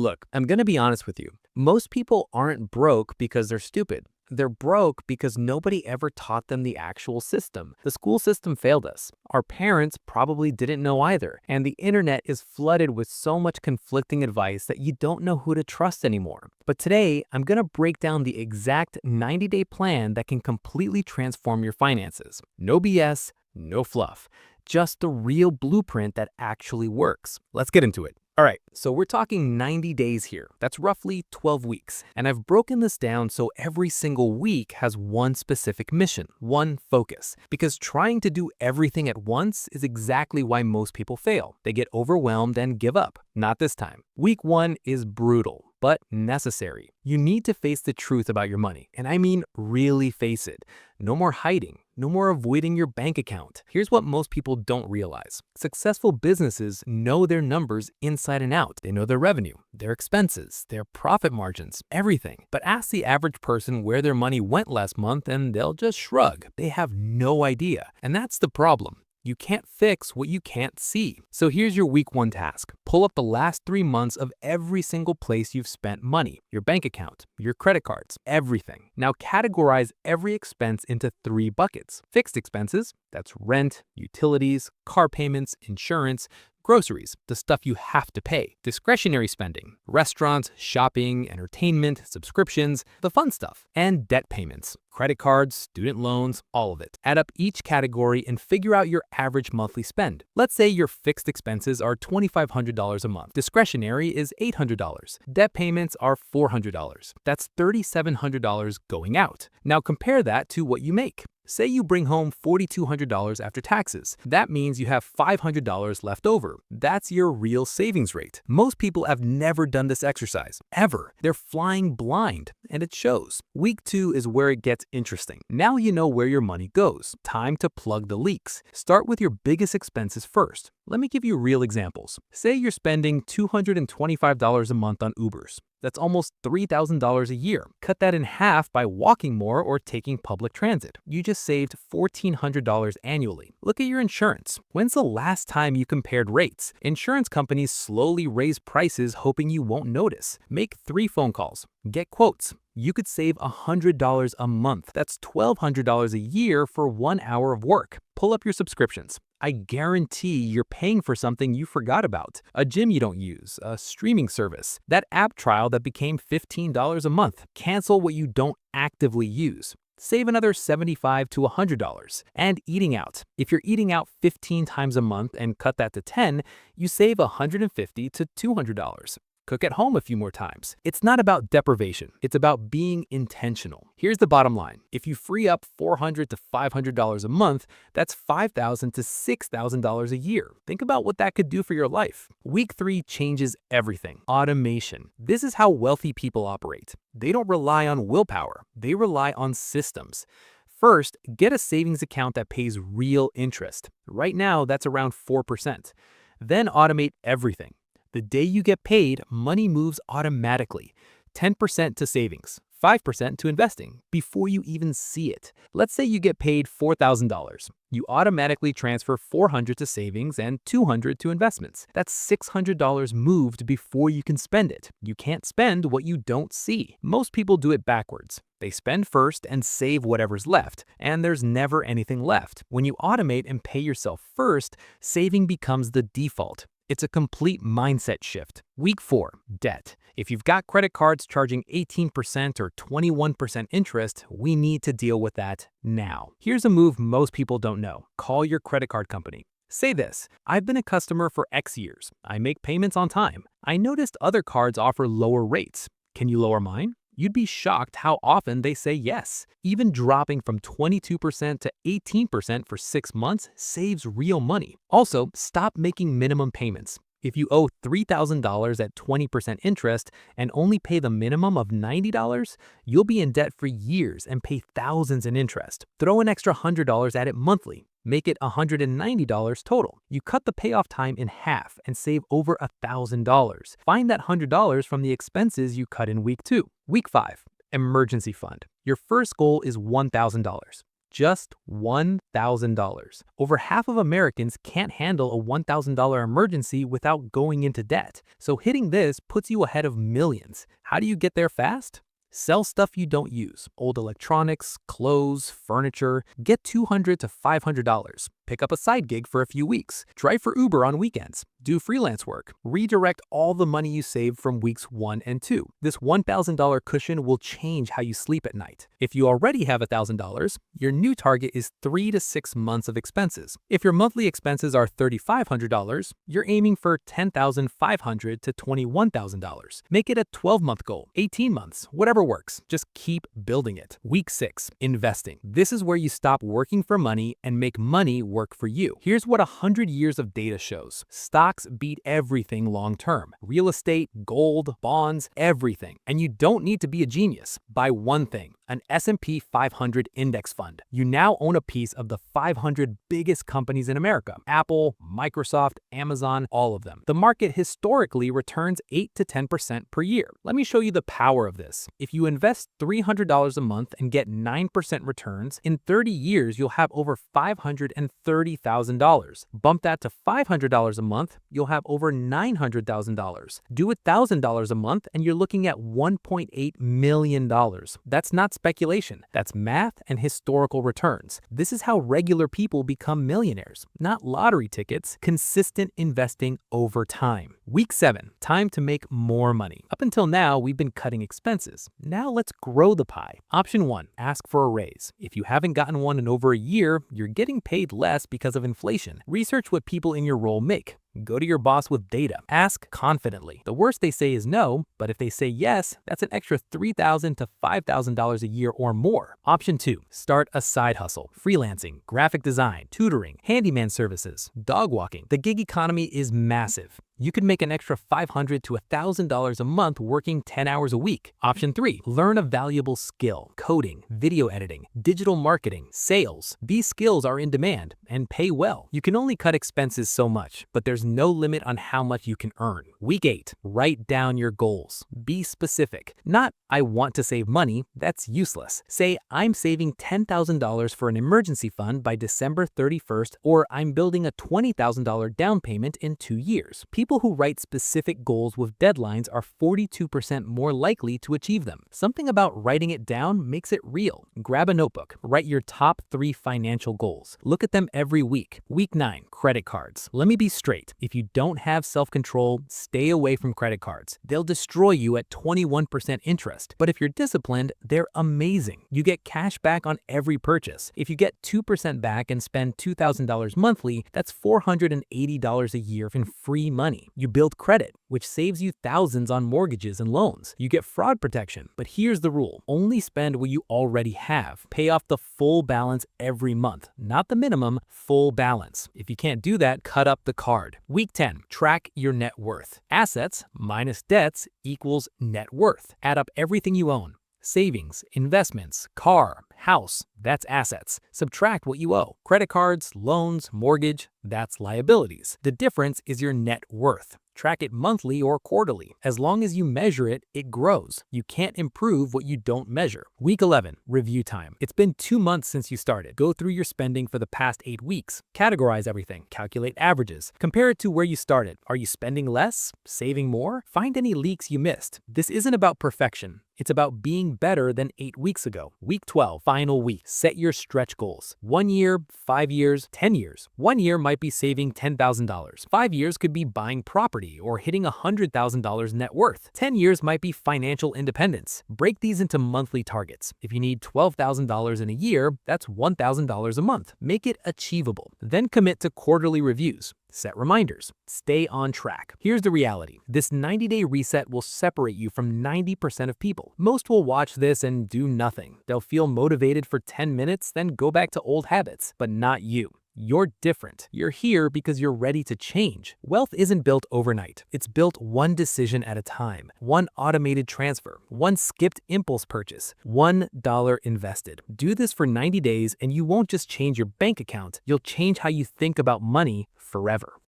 Look, I'm gonna be honest with you. Most people aren't broke because they're stupid. They're broke because nobody ever taught them the actual system. The school system failed us. Our parents probably didn't know either. And the internet is flooded with so much conflicting advice that you don't know who to trust anymore. But today, I'm gonna break down the exact 90-day plan that can completely transform your finances. No BS, no fluff. Just the real blueprint that actually works. Let's get into it. All right, so we're talking 90 days here. That's roughly 12 weeks. And I've broken this down so every single week has one specific mission, one focus. Because trying to do everything at once is exactly why most people fail. They get overwhelmed and give up. Not this time. Week 1 is brutal, but necessary. You need to face the truth about your money. And I mean really face it. No more hiding. No more avoiding your bank account. Here's what most people don't realize. Successful businesses know their numbers inside and out. They know their revenue, their expenses, their profit margins, everything. But ask the average person where their money went last month and they'll just shrug. They have no idea. And that's the problem. You can't fix what you can't see. So here's your week 1 task. Pull up the last 3 months of every single place you've spent money. Your bank account, your credit cards, everything. Now categorize every expense into 3 buckets. Fixed expenses, that's rent, utilities, car payments, insurance, groceries, the stuff you have to pay. Discretionary spending, restaurants, shopping, entertainment, subscriptions, the fun stuff. And debt payments, credit cards, student loans, all of it. Add up each category and figure out your average monthly spend. Let's say your fixed expenses are $2,500 a month. Discretionary is $800. Debt payments are $400. That's $3,700 going out. Now compare that to what you make. Say you bring home $4,200 after taxes. That means you have $500 left over. That's your real savings rate. Most people have never done this exercise, ever. They're flying blind, and it shows. Week 2 is where it gets interesting. Now you know where your money goes. Time to plug the leaks. Start with your biggest expenses first. Let me give you real examples. Say you're spending $225 a month on Ubers. That's almost $3,000 a year. Cut that in half by walking more or taking public transit. You just saved $1,400 annually. Look at your insurance. When's the last time you compared rates? Insurance companies slowly raise prices hoping you won't notice. Make 3 phone calls. Get quotes. You could save $100 a month. That's $1,200 a year for 1 hour of work. Pull up your subscriptions. I guarantee you're paying for something you forgot about. A gym you don't use, a streaming service, that app trial that became $15 a month. Cancel what you don't actively use. Save another $75 to $100. And eating out. If you're eating out 15 times a month and cut that to 10, you save $150 to $200. Cook at home a few more times. It's not about deprivation. It's about being intentional. Here's the bottom line. If you free up $400 to $500 a month, that's $5,000 to $6,000 a year. Think about what that could do for your life. Week 3 changes everything. Automation. This is how wealthy people operate. They don't rely on willpower. They rely on systems. First, get a savings account that pays real interest. Right now, that's around 4%. Then automate everything. The day you get paid, money moves automatically. 10% to savings, 5% to investing, before you even see it. Let's say you get paid $4,000. You automatically transfer $400 to savings and $200 to investments. That's $600 moved before you can spend it. You can't spend what you don't see. Most people do it backwards. They spend first and save whatever's left, and there's never anything left. When you automate and pay yourself first, saving becomes the default. It's a complete mindset shift. Week 4, debt. If you've got credit cards charging 18% or 21% interest, we need to deal with that now. Here's a move most people don't know. Call your credit card company. Say this: I've been a customer for X years. I make payments on time. I noticed other cards offer lower rates. Can you lower mine? You'd be shocked how often they say yes. Even dropping from 22% to 18% for 6 months saves real money. Also, stop making minimum payments. If you owe $3,000 at 20% interest and only pay the minimum of $90, you'll be in debt for years and pay thousands in interest. Throw an extra $100 at it monthly. Make it $190 total. You cut the payoff time in half and save over $1,000. Find that $100 from the expenses you cut in week 2. Week 5, emergency fund. Your first goal is $1,000. Just $1,000. Over half of Americans can't handle a $1,000 emergency without going into debt. So hitting this puts you ahead of millions. How do you get there fast? Sell stuff you don't use. Old electronics, clothes, furniture. Get $200 to $500. Pick up a side gig for a few weeks. Drive for Uber on weekends. Do freelance work. Redirect all the money you saved from weeks 1 and 2. This $1,000 cushion will change how you sleep at night. If you already have $1,000, your new target is 3 to 6 months of expenses. If your monthly expenses are $3,500, you're aiming for $10,500 to $21,000. Make it a 12-month goal, 18 months, whatever works. Just keep building it. Week 6, investing. This is where you stop working for money and make money work for you. Here's what 100 years of data shows. Stocks beat everything long term. Real estate, gold, bonds, everything. And you don't need to be a genius. Buy one thing, an S&P 500 index fund. You now own a piece of the 500 biggest companies in America. Apple, Microsoft, Amazon, all of them. The market historically returns 8 to 10% per year. Let me show you the power of this. If you invest $300 a month and get 9% returns, in 30 years you'll have over $530,000. Bump that to $500 a month, you'll have over $900,000. Do $1,000 a month and you're looking at $1.8 million. That's not speculation. That's math and historical returns. This is how regular people become millionaires, not lottery tickets, consistent investing over time. Week 7, time to make more money. Up until now, we've been cutting expenses. Now let's grow the pie. Option 1, ask for a raise. If you haven't gotten one in over a year, you're getting paid less because of inflation. Research what people in your role make. Go to your boss with data. Ask confidently. The worst they say is no, but if they say yes, that's an extra $3,000 to $5,000 a year or more. Option 2, start a side hustle. Freelancing, graphic design, tutoring, handyman services, dog walking. The gig economy is massive. You could make an extra $500 to $1,000 a month working 10 hours a week. Option 3, learn a valuable skill. Coding, video editing, digital marketing, sales. These skills are in demand and pay well. You can only cut expenses so much, but there's no limit on how much you can earn. Week 8, write down your goals. Be specific. Not, I want to save money. That's useless. Say, I'm saving $10,000 for an emergency fund by December 31st, or I'm building a $20,000 down payment in 2 years. People who write specific goals with deadlines are 42% more likely to achieve them. Something about writing it down makes it real. Grab a notebook. Write your top 3 financial goals. Look at them every week. Week 9, credit cards. Let me be straight. If you don't have self-control, stay away from credit cards. They'll destroy you at 21% interest. But if you're disciplined, they're amazing. You get cash back on every purchase. If you get 2% back and spend $2,000 monthly, that's $480 a year in free money. You build credit, which saves you thousands on mortgages and loans. You get fraud protection, but here's the rule. Only spend what you already have. Pay off the full balance every month, not the minimum, full balance. If you can't do that, cut up the card. Week 10, track your net worth. Assets minus debts equals net worth. Add up everything you own. Savings, investments, car, house, that's assets. Subtract what you owe. Credit cards, loans, mortgage, that's liabilities. The difference is your net worth. Track it monthly or quarterly. As long as you measure it, it grows. You can't improve what you don't measure. Week 11, review time. It's been 2 months since you started. Go through your spending for the past 8 weeks. Categorize everything. Calculate averages. Compare it to where you started. Are you spending less? Saving more? Find any leaks you missed. This isn't about perfection. It's about being better than 8 weeks ago. Week 12, final week. Set your stretch goals. 1 year, 5 years, 10 years. 1 year might be saving $10,000. 5 years could be buying property or hitting $100,000 net worth. 10 years might be financial independence. Break these into monthly targets. If you need $12,000 in a year, that's $1,000 a month. Make it achievable. Then commit to quarterly reviews. Set reminders. Stay on track. Here's the reality. This 90-day reset will separate you from 90% of people. Most will watch this and do nothing. They'll feel motivated for 10 minutes, then go back to old habits. But not you. You're different. You're here because you're ready to change. Wealth isn't built overnight. It's built one decision at a time. One automated transfer. One skipped impulse purchase. $1 invested. Do this for 90 days and you won't just change your bank account. You'll change how you think about money forever.